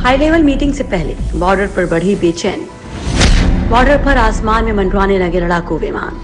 High level meeting से पहले border पर बढ़ी बेचैनी। बॉर्डर पर आसमान में मंडराने लगे लड़ाकू विमान।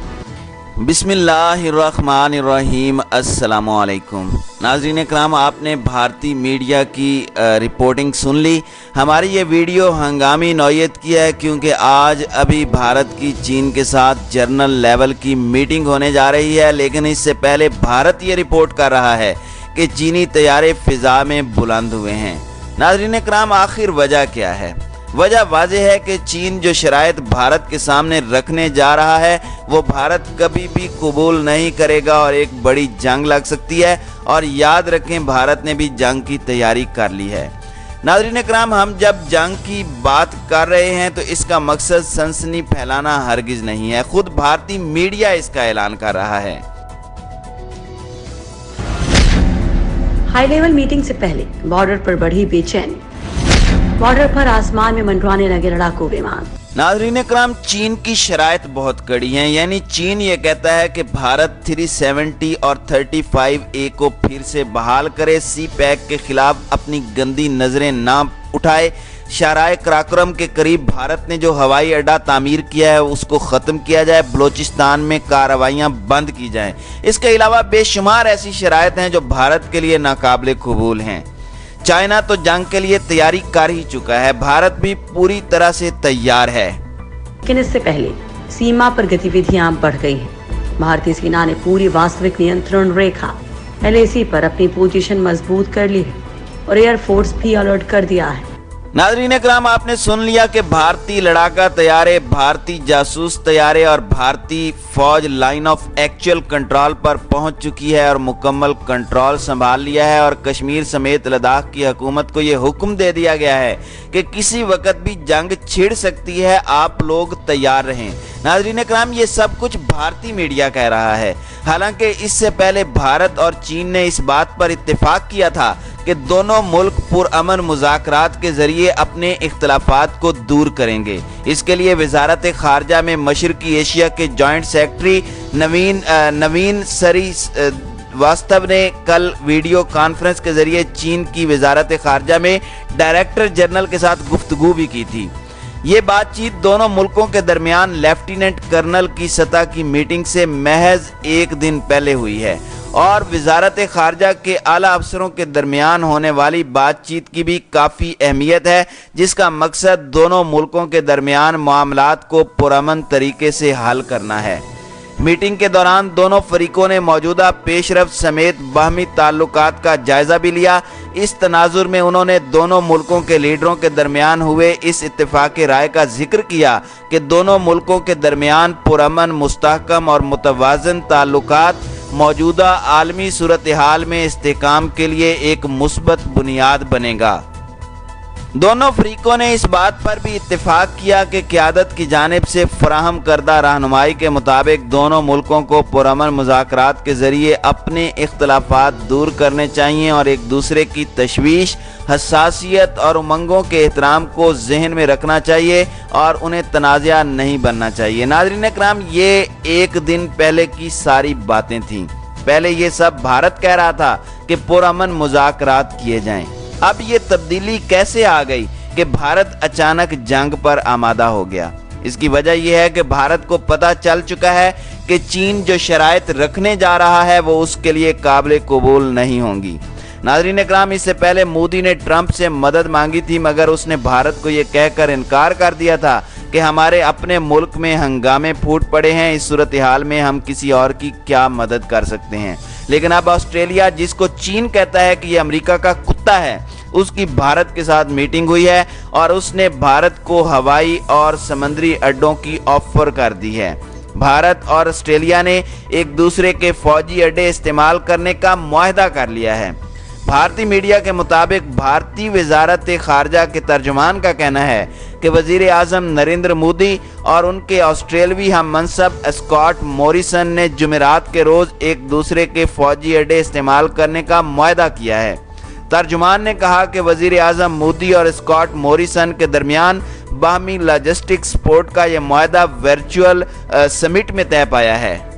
बिस्मिल्लाहिर्रहमानिर्रहीम। अस्सलामुअलैकुम नाज़रीन इकराम, आपने भारतीय मीडिया की रिपोर्टिंग सुन ली। हमारी ये वीडियो हंगामी नौयत की है क्योंकि आज अभी भारत की चीन के साथ जनरल लेवल की मीटिंग होने जा रही है, लेकिन इससे पहले भारत ये रिपोर्ट कर रहा है कि चीनी तैयारे फ़िज़ा में बुलंद हुए हैं। नाज़रीन इकराम, आखिर वजह क्या है? वजह वाज़ेह है कि चीन जो शराइत भारत के सामने रखने जा रहा है वो भारत कभी भी कबूल नहीं करेगा और एक बड़ी जंग लग सकती है। और याद रखें, भारत ने भी जंग की तैयारी कर ली है। नाज़रीन इकराम, हम जब जंग की बात कर रहे हैं तो इसका मकसद सनसनी फैलाना हरगिज़ नहीं है। खुद भारतीय मीडिया इसका ऐलान कर रहा है। हाई लेवल मीटिंग से पहले बॉर्डर पर बढ़ी बेचैनी। बॉर्डर पर आसमान में मंडराने लगे लड़ाकू विमान। नाज़रीन इकराम, चीन की शराइत बहुत कड़ी हैं। यानी चीन ये कहता है कि भारत 370 और 35A को फिर से बहाल करे, सी पैक के खिलाफ अपनी गंदी नज़रें ना उठाए, शाहराह कराकोरम के करीब भारत ने जो हवाई अड्डा तामीर किया है उसको ख़त्म किया जाए, बलोचिस्तान में कार्रवाइयाँ बंद की जाएँ। इसके अलावा बेशुमार ऐसी शराइत हैं जो भारत के लिए नाकाबिले कबूल हैं। चाइना तो जंग के लिए तैयारी कर ही चुका है, भारत भी पूरी तरह से तैयार है। लेकिन इससे पहले सीमा पर गतिविधियां बढ़ गई हैं। भारतीय सेना ने पूरी वास्तविक नियंत्रण रेखा LAC पर अपनी पोजीशन मजबूत कर ली है और एयरफोर्स भी अलर्ट कर दिया है। नाज़रीन इकराम, आपने सुन लिया कि भारतीय लड़ाका तैयारे, भारतीय जासूस तैयारे और भारतीय फौज लाइन ऑफ एक्चुअल कंट्रोल पर पहुंच चुकी है और मुकम्मल कंट्रोल संभाल लिया है। और कश्मीर समेत लद्दाख की हुकूमत को ये हुक्म दे दिया गया है कि किसी वक्त भी जंग छिड़ सकती है, आप लोग तैयार रहें। नाज़रीन इकराम, ये सब कुछ भारतीय मीडिया कह रहा है। हालांकि इससे पहले भारत और चीन ने इस बात पर इत्तेफाक किया था कि दोनों मुल्क पुरअमन मुज़ाकरात के ज़रिए अपने इख्तलाफात को दूर करेंगे। इसके लिए वज़ारत ख़ारजा में मशरक़ी एशिया के जॉइंट सेक्रेटरी नवीन श्रीवास्तव ने कल वीडियो कॉन्फ्रेंस के ज़रिए चीन की वज़ारत ख़ारजा में डायरेक्टर जनरल के साथ गुफ्तगू भी की थी। ये बातचीत दोनों मुल्कों के दरमियान लेफ्टिनेंट कर्नल की सतह की मीटिंग से महज एक दिन पहले हुई है और वज़ारत ख़ारजा के आला अफसरों के दरमियान होने वाली बातचीत की भी काफ़ी अहमियत है, जिसका मकसद दोनों मुल्कों के दरमियान मामलात को पुरअमन तरीके से हल करना है। मीटिंग के दौरान दोनों फरीकों ने मौजूदा पेशरफ्त समेत बाहमी ताल्लुकात का जायज़ा भी लिया। इस तनाजुर में उन्होंने दोनों मुल्कों के लीडरों के दरमियान हुए इस इत्तेफाक राय का जिक्र किया कि दोनों मुल्कों के दरमियान पुरअमन, मुस्तहकम और मुतवाज़न ताल्लुकात मौजूदा आलमी सूरत हाल में इस्तेहकाम के लिए एक मुस्बत बुनियाद बनेगा। दोनों फरीकों ने इस बात पर भी इत्तेफाक किया कि क़यादत की जानिब से फराहम करदा रहनुमाई के मुताबिक दोनों मुल्कों को पुरअमन मुज़ाकरात के ज़रिए अपने इख्तलाफात दूर करने चाहिए और एक दूसरे की तशवीश, हसासियत और उमंगों के एहतराम को जहन में रखना चाहिए और उन्हें तनाज़ा नहीं बनना चाहिए। नाज़रीन इकराम, ये एक दिन पहले की सारी बातें थीं। पहले ये सब भारत कह रहा था कि पुरअमन मुज़ाकरात किए जाएं। अब ये तब्दीली कैसे आ गई कि भारत अचानक जंग पर आमादा हो गया? इसकी वजह यह है कि भारत को पता चल चुका है कि चीन जो शराइत रखने जा रहा है वो उसके लिए काबिल कबूल नहीं होंगी। नाज़रीन इकराम, इससे पहले मोदी ने ट्रंप से मदद मांगी थी, मगर उसने भारत को ये कहकर इनकार कर दिया था कि हमारे अपने मुल्क में हंगामे फूट पड़े हैं, इस सूरत हाल में हम किसी और की क्या मदद कर सकते हैं। लेकिन अब ऑस्ट्रेलिया, जिसको चीन कहता है कि ये अमेरिका का कुत्ता है, उसकी भारत के साथ मीटिंग हुई है और उसने भारत को हवाई और समंदरी अड्डों की ऑफर कर दी है। भारत और ऑस्ट्रेलिया ने एक दूसरे के फौजी अड्डे इस्तेमाल करने का मुआहदा कर लिया है। भारतीय मीडिया के मुताबिक भारतीय वज़ारत ख़ारजा के तर्जुमान का कहना है कि वज़ीर आज़म नरेंद्र मोदी और उनके ऑस्ट्रेलवी हम मनसब स्कॉट मॉरिसन ने जुमेरात के रोज़ एक दूसरे के फौजी अड्डे इस्तेमाल करने का मुआहदा किया है। तर्जुमान ने कहा कि वज़ीर आज़म मोदी और स्कॉट मॉरिसन के दरमियान बाहमी लॉजिस्टिक्स सपोर्ट का यह मुआहदा वर्चुअल समिट में तय पाया है।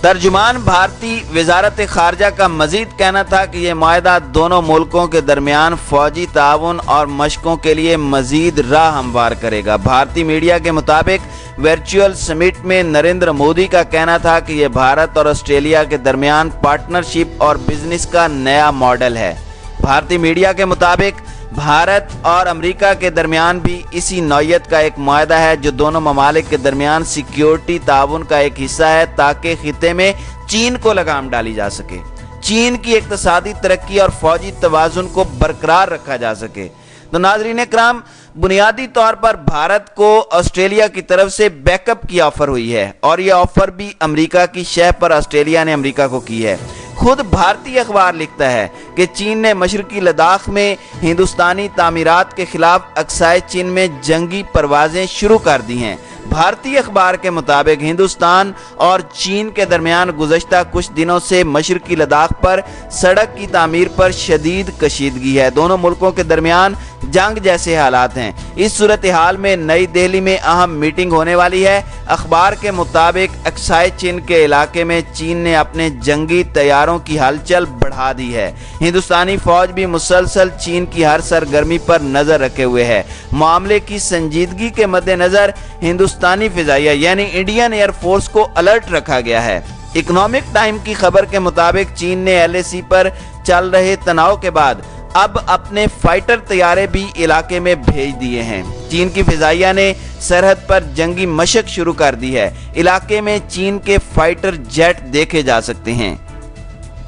तर्जुमान भारतीय वजारत खारजा का मजीद कहना था कि यह माहिदा दोनों मुल्कों के दरमियान फौजी ताउन और मशकों के लिए मजीद राह हमवार करेगा। भारतीय मीडिया के मुताबिक वर्चुअल समिट में नरेंद्र मोदी का कहना था कि यह भारत और ऑस्ट्रेलिया के दरमियान पार्टनरशिप और बिजनेस का नया मॉडल है। भारतीय मीडिया के मुताबिक भारत और अमेरिका के दरमियान भी इसी नौयत का एक मुआहदा है जो दोनों ममालिक के दरमियान सिक्योरिटी ताउन का एक हिस्सा है ताकि खिते में चीन को लगाम डाली जा सके, चीन की इक्तिसादी तरक्की और फौजी तवाजुन को बरकरार रखा जा सके। तो नाज़रीन इकराम, बुनियादी तौर पर भारत को ऑस्ट्रेलिया की तरफ से बैकअप की ऑफर हुई है और यह ऑफर भी अमेरिका की शह पर ऑस्ट्रेलिया ने अमेरिका को की है। खुद भारतीय अखबार लिखता है कि चीन ने मशरकी लद्दाख में हिंदुस्तानी तामीरात के खिलाफ अक्साए चीन में जंगी परवाजें शुरू कर दी हैं। भारतीय अखबार के मुताबिक हिंदुस्तान और चीन के दरमियान गुज़श्ता कुछ दिनों से मशरकी लद्दाख पर सड़क की तामीर पर शदीद कशीदगी है। दोनों मुल्कों के दरमियान जंग जैसे हालात हैं। इस सूरत हाल में नई दिल्ली में अहम मीटिंग होने वाली है। अखबार के मुताबिक अक्साए चीन के इलाके में चीन ने अपने जंगी तैयारों की हलचल बढ़ा दी है। हिंदुस्तानी फौज भी मुसलसल चीन की हर सरगर्मी पर नजर रखे हुए है। मामले की संजीदगी के मद्देनजर हिंदुस्तानी फिजाइया यानी इंडियन एयरफोर्स को अलर्ट रखा गया है। इकोनॉमिक टाइम की खबर के मुताबिक चीन ने LAC पर चल रहे तनाव के बाद अब अपने फाइटर तैयारे भी इलाके में भेज दिए हैं। चीन की फिजाइया ने सरहद पर जंगी मशक शुरू कर दी है। इलाके में चीन के फाइटर जेट देखे जा सकते हैं।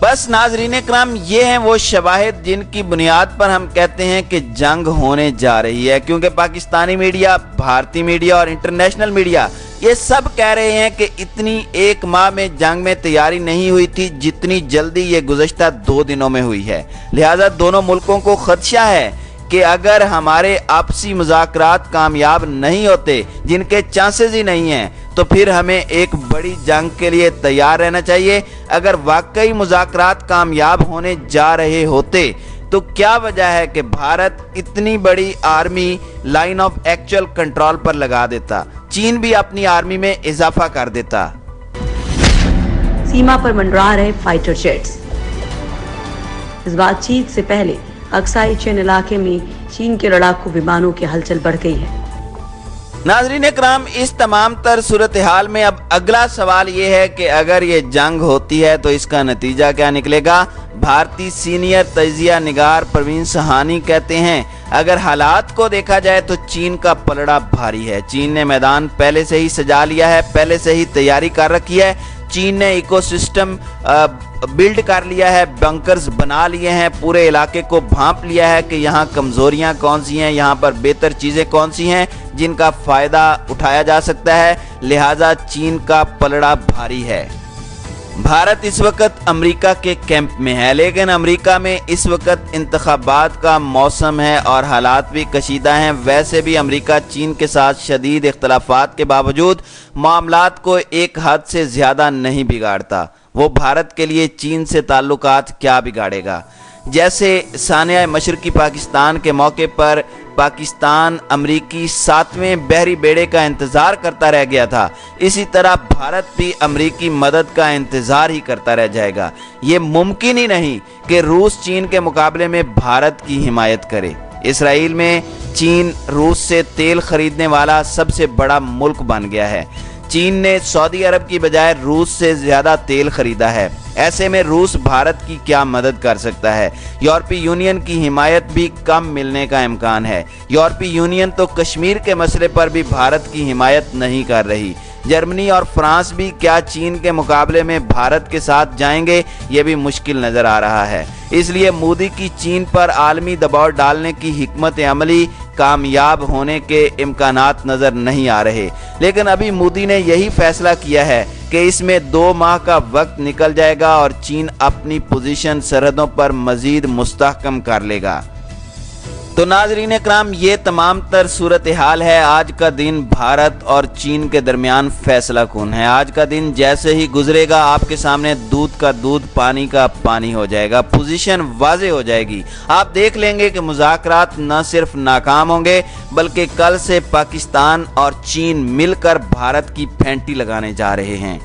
बस नाजरीन इकराम, ये हैं वो शवाहिद जिनकी बुनियाद पर हम कहते हैं कि जंग होने जा रही है, क्योंकि पाकिस्तानी मीडिया, भारतीय मीडिया और इंटरनेशनल मीडिया ये सब कह रहे हैं कि इतनी एक माह में जंग में तैयारी नहीं हुई थी जितनी जल्दी ये गुज़श्ता 2 दिनों में हुई है। लिहाजा दोनों मुल्कों को खदशा है कि अगर हमारे आपसी मुज़ाकरात कामयाब नहीं होते, जिनके चांसेस ही नहीं हैं, तो फिर हमें एक बड़ी जंग के लिए तैयार रहना चाहिए। अगर वाकई मुज़ाकरात कामयाब होने जा रहे होते तो क्या वजह है कि भारत इतनी बड़ी army line of actual control पर लगा देता, चीन भी अपनी आर्मी में इजाफा कर देता। सीमा पर मंडरा रहे फाइटर जेट्स। इस बातचीत से पहले अक्साई चीन इलाके में चीन के लड़ाकू विमानों की हलचल बढ़ गई है। नाजरीन इकराम, इस तमाम तर सूरत हाल में अब अगला सवाल ये है कि अगर ये जंग होती है तो इसका नतीजा क्या निकलेगा। भारतीय सीनियर तजिया निगार परवीन सहानी कहते हैं, अगर हालात को देखा जाए तो चीन का पलड़ा भारी है। चीन ने मैदान पहले से ही सजा लिया है, पहले से ही तैयारी कर रखी है। चीन ने इकोसिस्टम बिल्ड कर लिया है, बंकर्स बना लिए हैं, पूरे इलाके को भांप लिया है कि यहाँ कमजोरियाँ कौन सी हैं, यहाँ पर बेहतर चीज़ें कौन सी हैं जिनका फ़ायदा उठाया जा सकता है। लिहाजा चीन का पलड़ा भारी है। भारत इस वक्त अमेरिका के कैंप में है, लेकिन अमेरिका में इस वक्त इंतखाबात का मौसम है और हालात भी कशीदा हैं। वैसे भी अमेरिका चीन के साथ शदीद इख्तलाफात के बावजूद मामलात को एक हद से ज़्यादा नहीं बिगाड़ता। वो भारत के लिए चीन से ताल्लुकात क्या बिगाड़ेगा। जैसे सानिया मशरकी पाकिस्तान के मौके पर पाकिस्तान अमरीकी 7वें बहरी बेड़े का इंतज़ार करता रह गया था, इसी तरह भारत भी अमरीकी मदद का इंतज़ार ही करता रह जाएगा। ये मुमकिन ही नहीं कि रूस चीन के मुकाबले में भारत की हिमायत करे। इसराइल में चीन रूस से तेल खरीदने वाला सबसे बड़ा मुल्क बन गया है। चीन ने सऊदी अरब की बजाय रूस से ज़्यादा तेल खरीदा है। ऐसे में रूस भारत की क्या मदद कर सकता है। यूरोपीय यूनियन की हिमायत भी कम मिलने का इम्कान है। यूरोपीय यूनियन तो कश्मीर के मसले पर भी भारत की हिमायत नहीं कर रही। जर्मनी और फ्रांस भी क्या चीन के मुकाबले में भारत के साथ जाएंगे, ये भी मुश्किल नज़र आ रहा है। इसलिए मोदी की चीन पर आलमी दबाव डालने की हिकमत अमली कामयाब होने के इम्कानात नज़र नहीं आ रहे। लेकिन अभी मोदी ने यही फैसला किया है कि इसमें 2 माह का वक्त निकल जाएगा और चीन अपनी पोजीशन सरहदों पर मज़ीद मुस्तहकम कर लेगा। तो नाजरीन इकराम, ये तमाम तर सूरत हाल है। आज का दिन भारत और चीन के दरमियान फैसला कौन है। आज का दिन जैसे ही गुजरेगा आपके सामने दूध का दूध, पानी का पानी हो जाएगा, पोजीशन वाज़े हो जाएगी। आप देख लेंगे कि मुज़ाकरात न सिर्फ नाकाम होंगे बल्कि कल से पाकिस्तान और चीन मिलकर भारत की फेंटी लगाने जा रहे हैं।